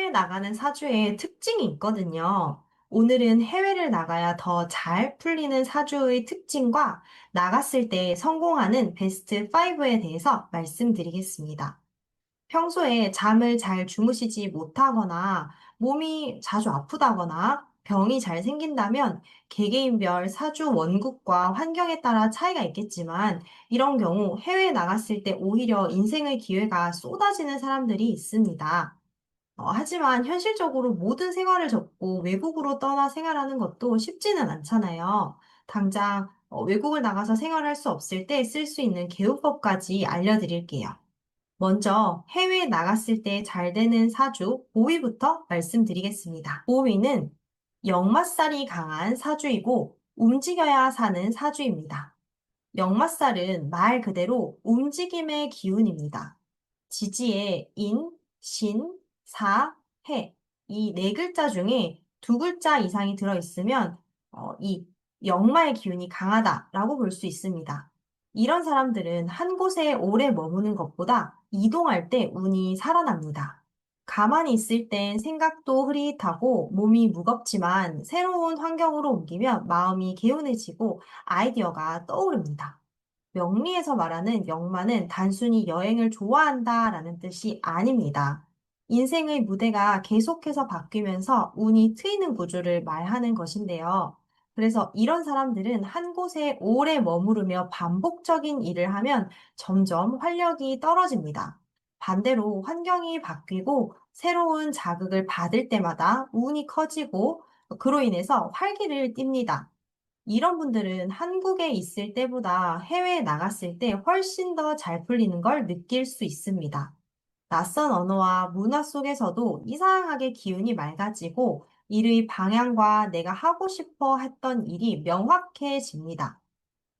해외 나가는 사주에 특징이 있거든요. 오늘은 해외를 나가야 더 잘 풀리는 사주의 특징과 나갔을 때 성공하는 베스트 5에 대해서 말씀드리겠습니다. 평소에 잠을 잘 주무시지 못하거나 몸이 자주 아프다거나 병이 잘 생긴다면 개개인별 사주 원국과 환경에 따라 차이가 있겠지만 이런 경우 해외에 나갔을 때 오히려 인생의 기회가 쏟아지는 사람들이 있습니다. 하지만 현실적으로 모든 생활을 접고 외국으로 떠나 생활하는 것도 쉽지는 않잖아요. 당장 외국을 나가서 생활할 수 없을 때 쓸 수 있는 개요법까지 알려드릴게요. 먼저 해외에 나갔을 때 잘 되는 사주 보위부터 말씀드리겠습니다. 보위는 역마살이 강한 사주이고 움직여야 사는 사주입니다. 역마살은 말 그대로 움직임의 기운입니다. 지지에 인, 신, 사, 해. 이 네 글자 중에 두 글자 이상이 들어있으면 이 역마의 기운이 강하다라고 볼 수 있습니다. 이런 사람들은 한 곳에 오래 머무는 것보다 이동할 때 운이 살아납니다. 가만히 있을 땐 생각도 흐릿하고 몸이 무겁지만 새로운 환경으로 옮기면 마음이 개운해지고 아이디어가 떠오릅니다. 명리에서 말하는 역마는 단순히 여행을 좋아한다라는 뜻이 아닙니다. 인생의 무대가 계속해서 바뀌면서 운이 트이는 구조를 말하는 것인데요. 그래서 이런 사람들은 한 곳에 오래 머무르며 반복적인 일을 하면 점점 활력이 떨어집니다. 반대로 환경이 바뀌고 새로운 자극을 받을 때마다 운이 커지고 그로 인해서 활기를 띱니다. 이런 분들은 한국에 있을 때보다 해외에 나갔을 때 훨씬 더 잘 풀리는 걸 느낄 수 있습니다. 낯선 언어와 문화 속에서도 이상하게 기운이 맑아지고 일의 방향과 내가 하고 싶어 했던 일이 명확해집니다.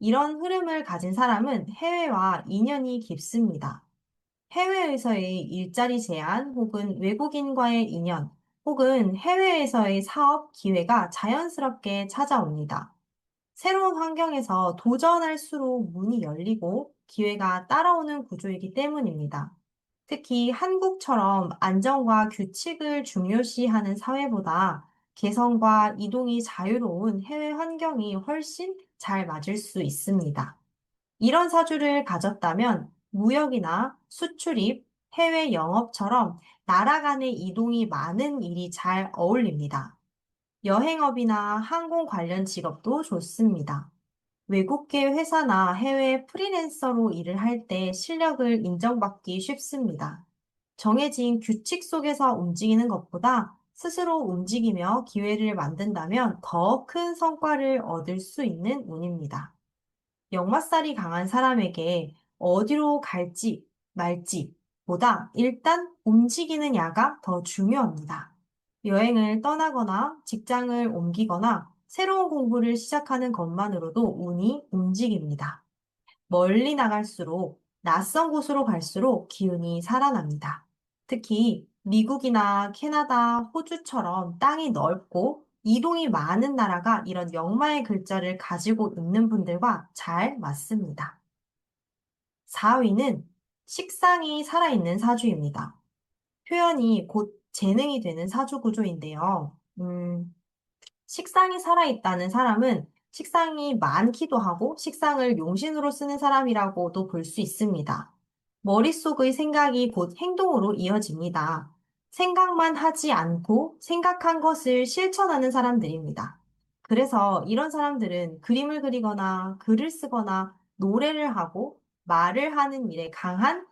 이런 흐름을 가진 사람은 해외와 인연이 깊습니다. 해외에서의 일자리 제안 혹은 외국인과의 인연 혹은 해외에서의 사업 기회가 자연스럽게 찾아옵니다. 새로운 환경에서 도전할수록 문이 열리고 기회가 따라오는 구조이기 때문입니다. 특히 한국처럼 안정과 규칙을 중요시하는 사회보다 개성과 이동이 자유로운 해외 환경이 훨씬 잘 맞을 수 있습니다. 이런 사주를 가졌다면 무역이나 수출입, 해외 영업처럼 나라 간의 이동이 많은 일이 잘 어울립니다. 여행업이나 항공 관련 직업도 좋습니다. 외국계 회사나 해외 프리랜서로 일을 할 때 실력을 인정받기 쉽습니다. 정해진 규칙 속에서 움직이는 것보다 스스로 움직이며 기회를 만든다면 더 큰 성과를 얻을 수 있는 운입니다. 역마살이 강한 사람에게 어디로 갈지 말지 보다 일단 움직이는 야가 더 중요합니다. 여행을 떠나거나 직장을 옮기거나 새로운 공부를 시작하는 것만으로도 운이 움직입니다. 멀리 나갈수록 낯선 곳으로 갈수록 기운이 살아납니다. 특히 미국이나 캐나다, 호주처럼 땅이 넓고 이동이 많은 나라가 이런 역마의 글자를 가지고 있는 분들과 잘 맞습니다. 4위는 식상이 살아있는 사주입니다. 표현이 곧 재능이 되는 사주 구조인데요. 식상이 살아있다는 사람은 식상이 많기도 하고 식상을 용신으로 쓰는 사람이라고도 볼 수 있습니다. 머릿속의 생각이 곧 행동으로 이어집니다. 생각만 하지 않고 생각한 것을 실천하는 사람들입니다. 그래서 이런 사람들은 그림을 그리거나 글을 쓰거나 노래를 하고 말을 하는 일에 강한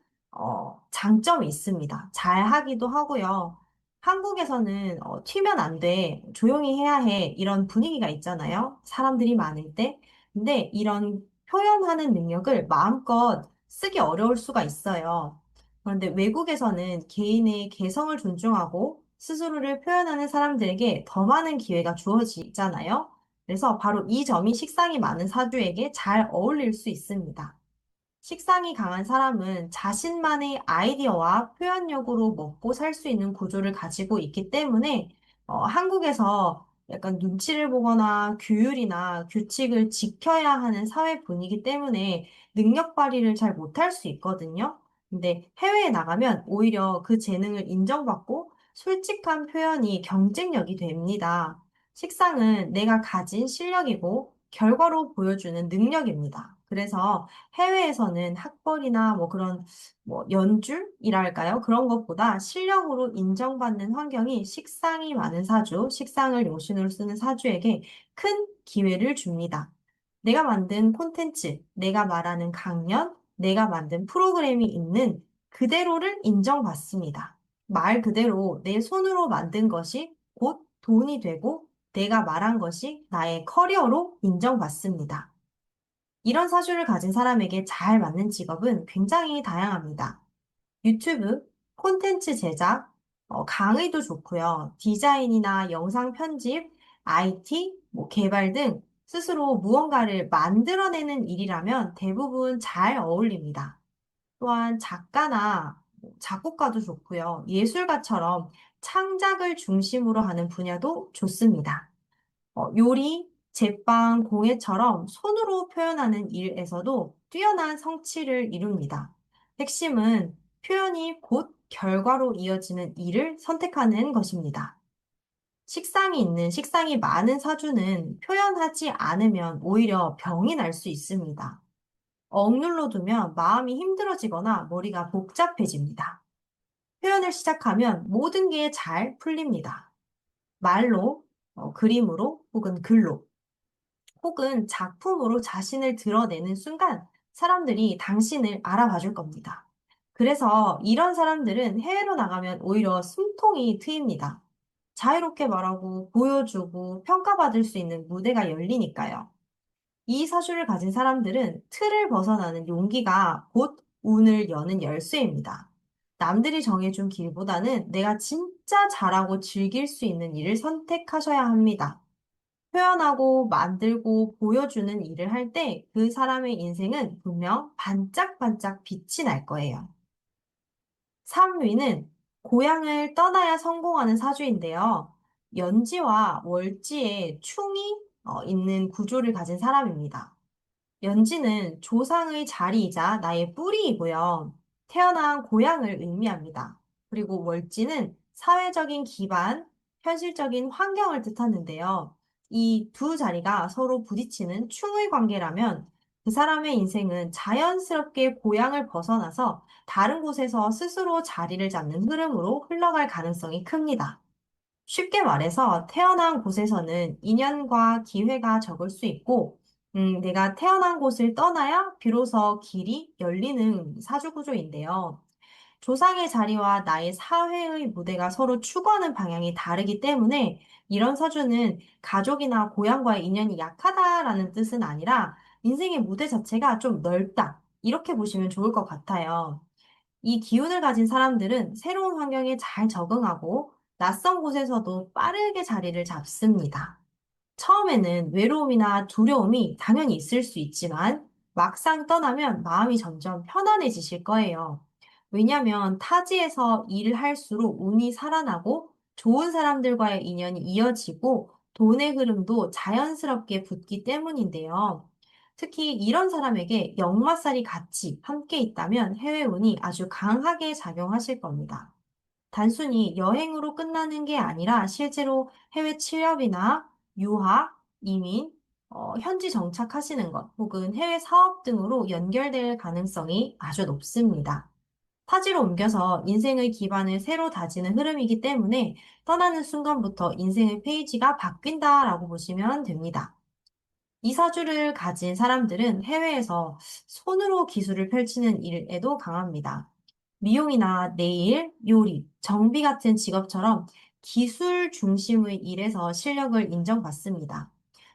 장점이 있습니다. 잘 하기도 하고요. 한국에서는 튀면 안 돼, 조용히 해야 해, 이런 분위기가 있잖아요. 사람들이 많을 때. 근데 이런 표현하는 능력을 마음껏 쓰기 어려울 수가 있어요. 그런데 외국에서는 개인의 개성을 존중하고 스스로를 표현하는 사람들에게 더 많은 기회가 주어지잖아요. 그래서 바로 이 점이 식상이 많은 사주에게 잘 어울릴 수 있습니다. 식상이 강한 사람은 자신만의 아이디어와 표현력으로 먹고 살 수 있는 구조를 가지고 있기 때문에 한국에서 약간 눈치를 보거나 규율이나 규칙을 지켜야 하는 사회 분위기 때문에 능력 발휘를 잘 못할 수 있거든요. 근데 해외에 나가면 오히려 그 재능을 인정받고 솔직한 표현이 경쟁력이 됩니다. 식상은 내가 가진 실력이고 결과로 보여주는 능력입니다. 그래서 해외에서는 학벌이나 뭐 그런 뭐 연줄이랄까요? 그런 것보다 실력으로 인정받는 환경이 식상이 많은 사주, 식상을 용신으로 쓰는 사주에게 큰 기회를 줍니다. 내가 만든 콘텐츠, 내가 말하는 강연, 내가 만든 프로그램이 있는 그대로를 인정받습니다. 말 그대로 내 손으로 만든 것이 곧 돈이 되고 내가 말한 것이 나의 커리어로 인정받습니다. 이런 사주를 가진 사람에게 잘 맞는 직업은 굉장히 다양합니다. 유튜브, 콘텐츠 제작, 강의도 좋고요. 디자인이나 영상 편집, IT, 뭐 개발 등 스스로 무언가를 만들어내는 일이라면 대부분 잘 어울립니다. 또한 작가나 뭐 작곡가도 좋고요. 예술가처럼 창작을 중심으로 하는 분야도 좋습니다. 요리, 제빵, 공예처럼 손으로 표현하는 일에서도 뛰어난 성취를 이룹니다. 핵심은 표현이 곧 결과로 이어지는 일을 선택하는 것입니다. 식상이 많은 사주는 표현하지 않으면 오히려 병이 날 수 있습니다. 억눌러 두면 마음이 힘들어지거나 머리가 복잡해집니다. 표현을 시작하면 모든 게 잘 풀립니다. 말로, 그림으로, 혹은 글로, 혹은 작품으로 자신을 드러내는 순간 사람들이 당신을 알아봐 줄 겁니다. 그래서 이런 사람들은 해외로 나가면 오히려 숨통이 트입니다. 자유롭게 말하고 보여주고 평가받을 수 있는 무대가 열리니까요. 이 사주를 가진 사람들은 틀을 벗어나는 용기가 곧 운을 여는 열쇠입니다. 남들이 정해준 길보다는 내가 진짜 잘하고 즐길 수 있는 일을 선택하셔야 합니다. 표현하고 만들고 보여주는 일을 할 때 그 사람의 인생은 분명 반짝반짝 빛이 날 거예요. 3위는 고향을 떠나야 성공하는 사주인데요. 연지와 월지에 충이 있는 구조를 가진 사람입니다. 연지는 조상의 자리이자 나의 뿌리이고요. 태어난 고향을 의미합니다. 그리고 월지는 사회적인 기반, 현실적인 환경을 뜻하는데요. 이 두 자리가 서로 부딪히는 충의 관계라면 그 사람의 인생은 자연스럽게 고향을 벗어나서 다른 곳에서 스스로 자리를 잡는 흐름으로 흘러갈 가능성이 큽니다. 쉽게 말해서 태어난 곳에서는 인연과 기회가 적을 수 있고, 내가 태어난 곳을 떠나야 비로소 길이 열리는 사주구조인데요. 조상의 자리와 나의 사회의 무대가 서로 추구하는 방향이 다르기 때문에 이런 사주는 가족이나 고향과의 인연이 약하다라는 뜻은 아니라 인생의 무대 자체가 좀 넓다. 이렇게 보시면 좋을 것 같아요. 이 기운을 가진 사람들은 새로운 환경에 잘 적응하고 낯선 곳에서도 빠르게 자리를 잡습니다. 처음에는 외로움이나 두려움이 당연히 있을 수 있지만 막상 떠나면 마음이 점점 편안해지실 거예요. 왜냐하면 타지에서 일을 할수록 운이 살아나고 좋은 사람들과의 인연이 이어지고 돈의 흐름도 자연스럽게 붙기 때문인데요. 특히 이런 사람에게 역마살이 같이 함께 있다면 해외운이 아주 강하게 작용하실 겁니다. 단순히 여행으로 끝나는 게 아니라 실제로 해외 취업이나 유학, 이민, 현지 정착하시는 것 혹은 해외 사업 등으로 연결될 가능성이 아주 높습니다. 타지로 옮겨서 인생의 기반을 새로 다지는 흐름이기 때문에 떠나는 순간부터 인생의 페이지가 바뀐다라고 보시면 됩니다. 이 사주를 가진 사람들은 해외에서 손으로 기술을 펼치는 일에도 강합니다. 미용이나 네일, 요리, 정비 같은 직업처럼 기술 중심의 일에서 실력을 인정받습니다.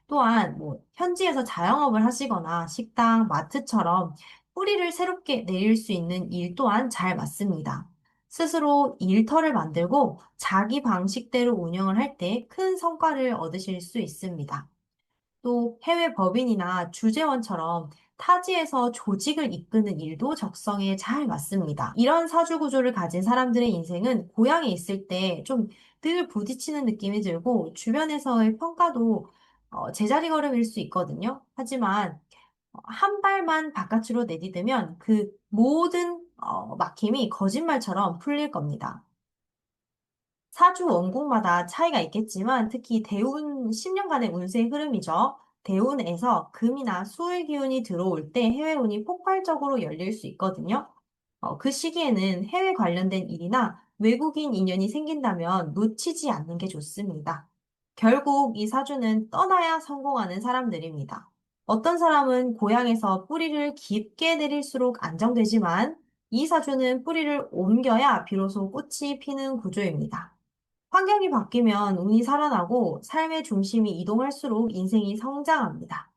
또한 현지에서 자영업을 하시거나 식당, 마트처럼 뿌리를 새롭게 내릴 수 있는 일 또한 잘 맞습니다. 스스로 일터를 만들고 자기 방식대로 운영을 할 때 큰 성과를 얻으실 수 있습니다. 또 해외 법인이나 주재원처럼 타지에서 조직을 이끄는 일도 적성에 잘 맞습니다. 이런 사주 구조를 가진 사람들의 인생은 고향에 있을 때 좀 늘 부딪히는 느낌이 들고 주변에서의 평가도 제자리 걸음일 수 있거든요. 하지만 한 발만 바깥으로 내디디면 그 모든 막힘이 거짓말처럼 풀릴 겁니다. 사주 원국마다 차이가 있겠지만 특히 대운 10년간의 운세의 흐름이죠. 대운에서 금이나 수의 기운이 들어올 때 해외운이 폭발적으로 열릴 수 있거든요. 그 시기에는 해외 관련된 일이나 외국인 인연이 생긴다면 놓치지 않는 게 좋습니다. 결국 이 사주는 떠나야 성공하는 사람들입니다. 어떤 사람은 고향에서 뿌리를 깊게 내릴수록 안정되지만 이 사주는 뿌리를 옮겨야 비로소 꽃이 피는 구조입니다. 환경이 바뀌면 운이 살아나고 삶의 중심이 이동할수록 인생이 성장합니다.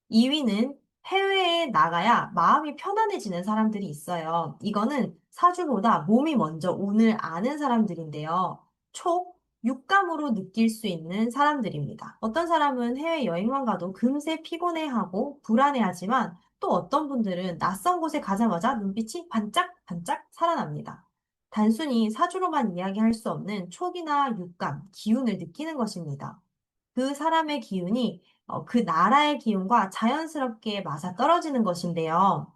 2위는 해외에 나가야 마음이 편안해지는 사람들이 있어요. 이거는 사주보다 몸이 먼저 운을 아는 사람들인데요. 촉, 육감으로 느낄 수 있는 사람들입니다. 어떤 사람은 해외여행만 가도 금세 피곤해하고 불안해하지만 또 어떤 분들은 낯선 곳에 가자마자 눈빛이 반짝반짝 살아납니다. 단순히 사주로만 이야기할 수 없는 촉이나 육감, 기운을 느끼는 것입니다. 그 사람의 기운이 그 나라의 기운과 자연스럽게 맞아떨어지는 것인데요.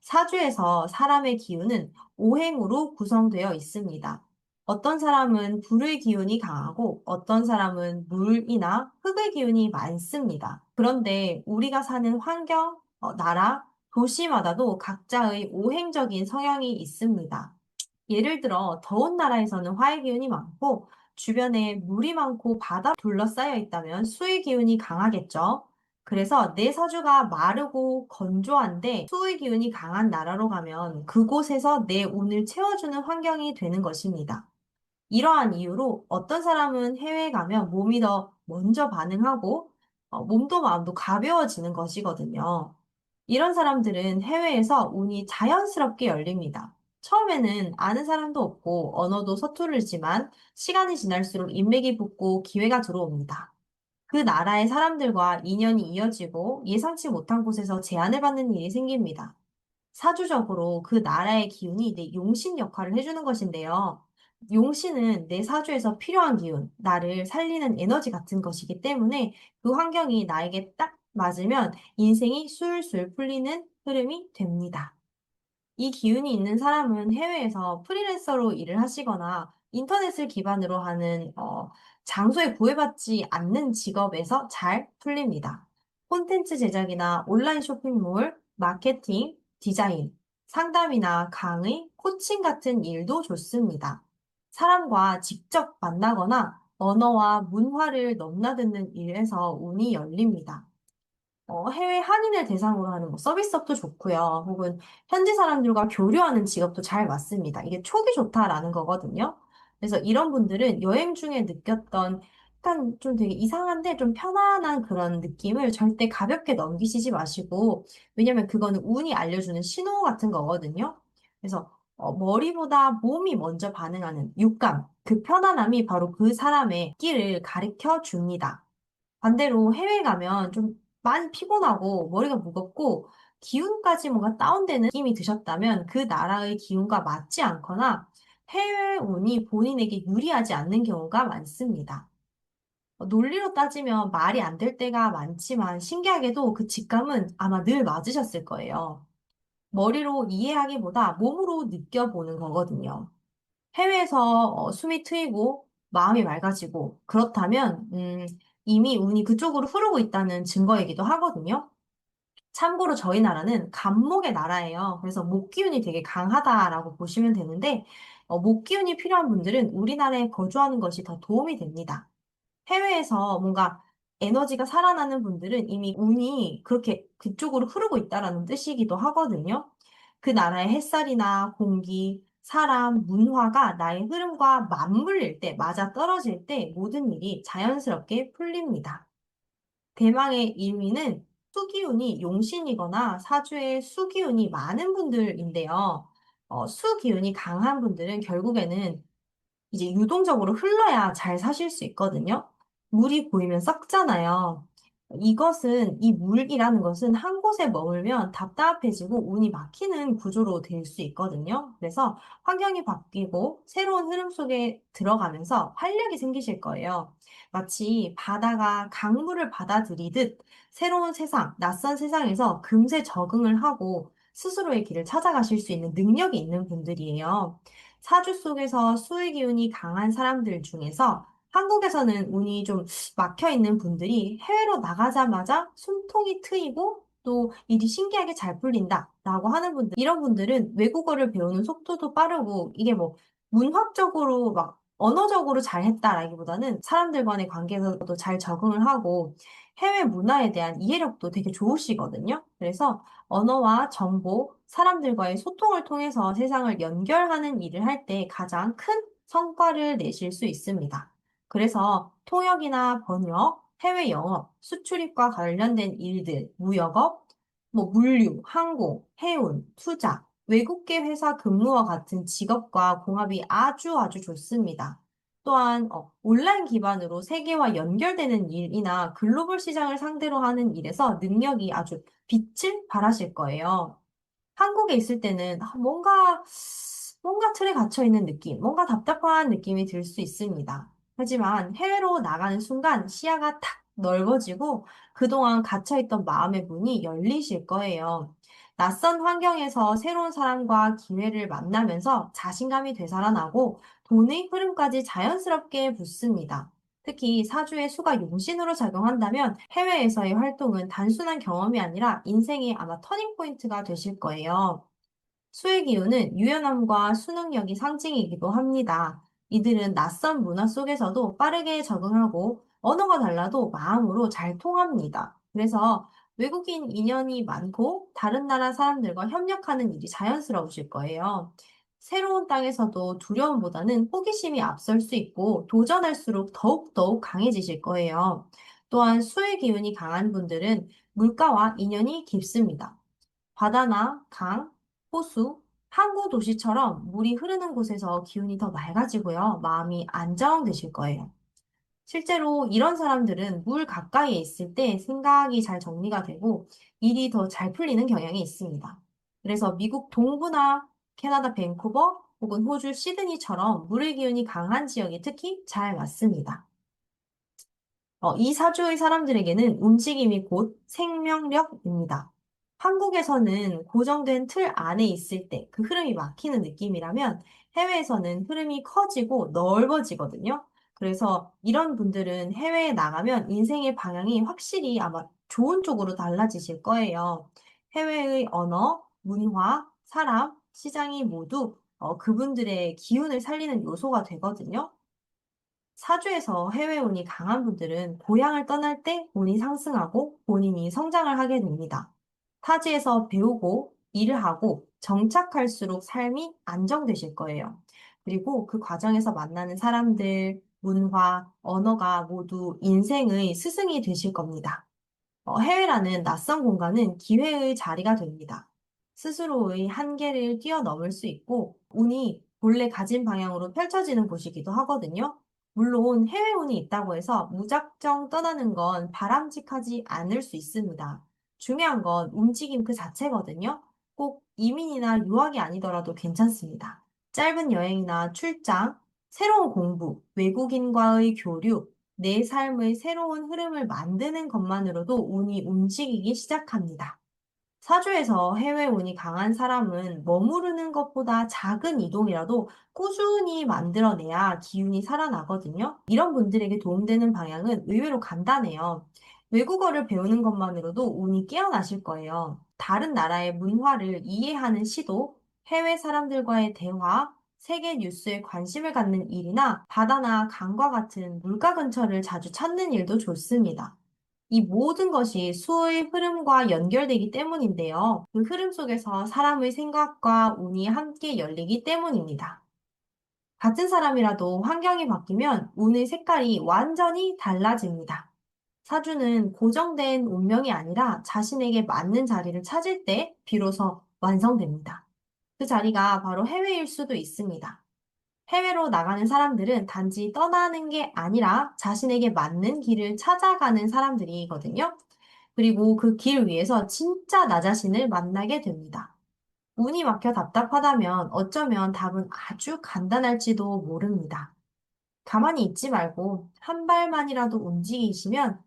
사주에서 사람의 기운은 오행으로 구성되어 있습니다. 어떤 사람은 불의 기운이 강하고 어떤 사람은 물이나 흙의 기운이 많습니다. 그런데 우리가 사는 환경, 나라, 도시마다도 각자의 오행적인 성향이 있습니다. 예를 들어 더운 나라에서는 화의 기운이 많고 주변에 물이 많고 바다 둘러싸여 있다면 수의 기운이 강하겠죠. 그래서 내 사주가 마르고 건조한데 수의 기운이 강한 나라로 가면 그곳에서 내 운을 채워주는 환경이 되는 것입니다. 이러한 이유로 어떤 사람은 해외에 가면 몸이 더 먼저 반응하고 몸도 마음도 가벼워지는 것이거든요. 이런 사람들은 해외에서 운이 자연스럽게 열립니다. 처음에는 아는 사람도 없고 언어도 서투르지만 시간이 지날수록 인맥이 붙고 기회가 들어옵니다. 그 나라의 사람들과 인연이 이어지고 예상치 못한 곳에서 제안을 받는 일이 생깁니다. 사주적으로 그 나라의 기운이 내 용신 역할을 해주는 것인데요. 용신은 내 사주에서 필요한 기운, 나를 살리는 에너지 같은 것이기 때문에 그 환경이 나에게 딱 맞으면 인생이 술술 풀리는 흐름이 됩니다. 이 기운이 있는 사람은 해외에서 프리랜서로 일을 하시거나 인터넷을 기반으로 하는 장소에 구애받지 않는 직업에서 잘 풀립니다. 콘텐츠 제작이나 온라인 쇼핑몰, 마케팅, 디자인, 상담이나 강의, 코칭 같은 일도 좋습니다. 사람과 직접 만나거나 언어와 문화를 넘나드는 일에서 운이 열립니다. 해외 한인을 대상으로 하는 뭐 서비스업도 좋고요. 혹은 현지 사람들과 교류하는 직업도 잘 맞습니다. 이게 촉이 좋다라는 거거든요. 그래서 이런 분들은 여행 중에 느꼈던 약간 좀 되게 이상한데 좀 편안한 그런 느낌을 절대 가볍게 넘기시지 마시고, 왜냐면 그거는 운이 알려주는 신호 같은 거거든요. 그래서 머리보다 몸이 먼저 반응하는 육감, 그 편안함이 바로 그 사람의 끼를 가르쳐 줍니다. 반대로 해외 가면 좀 많이 피곤하고 머리가 무겁고 기운까지 뭔가 다운되는 느낌이 드셨다면 그 나라의 기운과 맞지 않거나 해외 운이 본인에게 유리하지 않는 경우가 많습니다. 논리로 따지면 말이 안 될 때가 많지만 신기하게도 그 직감은 아마 늘 맞으셨을 거예요. 머리로 이해하기보다 몸으로 느껴보는 거거든요. 해외에서 숨이 트이고 마음이 맑아지고 그렇다면 이미 운이 그쪽으로 흐르고 있다는 증거이기도 하거든요. 참고로 저희 나라는 간목의 나라예요. 그래서 목 기운이 되게 강하다라고 보시면 되는데 목 기운이 필요한 분들은 우리나라에 거주하는 것이 더 도움이 됩니다. 해외에서 뭔가 에너지가 살아나는 분들은 이미 운이 그렇게 그쪽으로 흐르고 있다라는 뜻이기도 하거든요. 그 나라의 햇살이나 공기, 사람, 문화가 나의 흐름과 맞물릴 때, 맞아 떨어질 때 모든 일이 자연스럽게 풀립니다. 대망의 1위는 수기운이 용신이거나 사주에 수기운이 많은 분들인데요. 수기운이 강한 분들은 결국에는 이제 유동적으로 흘러야 잘 사실 수 있거든요. 물이 고이면 썩잖아요. 이 물이라는 것은 한 곳에 머물면 답답해지고 운이 막히는 구조로 될 수 있거든요. 그래서 환경이 바뀌고 새로운 흐름 속에 들어가면서 활력이 생기실 거예요. 마치 바다가 강물을 받아들이듯 새로운 세상, 낯선 세상에서 금세 적응을 하고 스스로의 길을 찾아가실 수 있는 능력이 있는 분들이에요. 사주 속에서 수의 기운이 강한 사람들 중에서 한국에서는 운이 좀 막혀 있는 분들이 해외로 나가자마자 숨통이 트이고 또 일이 신기하게 잘 풀린다라고 하는 분들, 이런 분들은 외국어를 배우는 속도도 빠르고 이게 뭐 문학적으로 막 언어적으로 잘했다라기보다는 사람들 간의 관계에서도 잘 적응을 하고 해외 문화에 대한 이해력도 되게 좋으시거든요. 그래서 언어와 정보, 사람들과의 소통을 통해서 세상을 연결하는 일을 할 때 가장 큰 성과를 내실 수 있습니다. 그래서 통역이나 번역, 해외 영업, 수출입과 관련된 일들, 무역업, 뭐 물류, 항공, 해운, 투자, 외국계 회사 근무와 같은 직업과 공합이 아주 아주 좋습니다. 또한 온라인 기반으로 세계와 연결되는 일이나 글로벌 시장을 상대로 하는 일에서 능력이 아주 빛을 발하실 거예요. 한국에 있을 때는 뭔가 틀에 갇혀 있는 느낌, 뭔가 답답한 느낌이 들 수 있습니다. 하지만 해외로 나가는 순간 시야가 탁 넓어지고 그동안 갇혀있던 마음의 문이 열리실 거예요. 낯선 환경에서 새로운 사람과 기회를 만나면서 자신감이 되살아나고 돈의 흐름까지 자연스럽게 붙습니다. 특히 사주의 수가 용신으로 작용한다면 해외에서의 활동은 단순한 경험이 아니라 인생의 아마 터닝포인트가 되실 거예요. 수의 기운은 유연함과 수능력이 상징이기도 합니다. 이들은 낯선 문화 속에서도 빠르게 적응하고 언어가 달라도 마음으로 잘 통합니다. 그래서 외국인 인연이 많고 다른 나라 사람들과 협력하는 일이 자연스러우실 거예요. 새로운 땅에서도 두려움보다는 호기심이 앞설 수 있고 도전할수록 더욱더욱 강해지실 거예요. 또한 수의 기운이 강한 분들은 물가와 인연이 깊습니다. 바다나 강, 호수, 항구 도시처럼 물이 흐르는 곳에서 기운이 더 맑아지고요. 마음이 안정되실 거예요. 실제로 이런 사람들은 물 가까이에 있을 때 생각이 잘 정리가 되고 일이 더 잘 풀리는 경향이 있습니다. 그래서 미국 동부나 캐나다 밴쿠버 혹은 호주 시드니처럼 물의 기운이 강한 지역이 특히 잘 맞습니다. 이 사주의 사람들에게는 움직임이 곧 생명력입니다. 한국에서는 고정된 틀 안에 있을 때 그 흐름이 막히는 느낌이라면 해외에서는 흐름이 커지고 넓어지거든요. 그래서 이런 분들은 해외에 나가면 인생의 방향이 확실히 아마 좋은 쪽으로 달라지실 거예요. 해외의 언어, 문화, 사람, 시장이 모두 그분들의 기운을 살리는 요소가 되거든요. 사주에서 해외 운이 강한 분들은 고향을 떠날 때 운이 상승하고 본인이 성장을 하게 됩니다. 타지에서 배우고 일을 하고 정착할수록 삶이 안정되실 거예요. 그리고 그 과정에서 만나는 사람들, 문화, 언어가 모두 인생의 스승이 되실 겁니다. 해외라는 낯선 공간은 기회의 자리가 됩니다. 스스로의 한계를 뛰어넘을 수 있고 운이 본래 가진 방향으로 펼쳐지는 곳이기도 하거든요. 물론 해외 운이 있다고 해서 무작정 떠나는 건 바람직하지 않을 수 있습니다. 중요한 건 움직임 그 자체거든요. 꼭 이민이나 유학이 아니더라도 괜찮습니다. 짧은 여행이나 출장, 새로운 공부, 외국인과의 교류, 내 삶의 새로운 흐름을 만드는 것만으로도 운이 움직이기 시작합니다. 사주에서 해외 운이 강한 사람은 머무르는 것보다 작은 이동이라도 꾸준히 만들어내야 기운이 살아나거든요. 이런 분들에게 도움되는 방향은 의외로 간단해요. 외국어를 배우는 것만으로도 운이 깨어나실 거예요. 다른 나라의 문화를 이해하는 시도, 해외 사람들과의 대화, 세계 뉴스에 관심을 갖는 일이나 바다나 강과 같은 물가 근처를 자주 찾는 일도 좋습니다. 이 모든 것이 수의 흐름과 연결되기 때문인데요. 그 흐름 속에서 사람의 생각과 운이 함께 열리기 때문입니다. 같은 사람이라도 환경이 바뀌면 운의 색깔이 완전히 달라집니다. 사주는 고정된 운명이 아니라 자신에게 맞는 자리를 찾을 때 비로소 완성됩니다. 그 자리가 바로 해외일 수도 있습니다. 해외로 나가는 사람들은 단지 떠나는 게 아니라 자신에게 맞는 길을 찾아가는 사람들이거든요. 그리고 그 길 위에서 진짜 나 자신을 만나게 됩니다. 운이 막혀 답답하다면 어쩌면 답은 아주 간단할지도 모릅니다. 가만히 있지 말고 한 발만이라도 움직이시면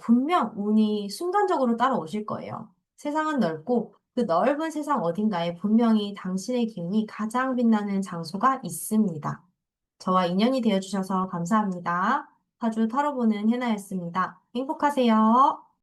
분명 운이 순간적으로 따라오실 거예요. 세상은 넓고 그 넓은 세상 어딘가에 분명히 당신의 기운이 가장 빛나는 장소가 있습니다. 저와 인연이 되어주셔서 감사합니다. 사주 타로보는 해나였습니다. 행복하세요.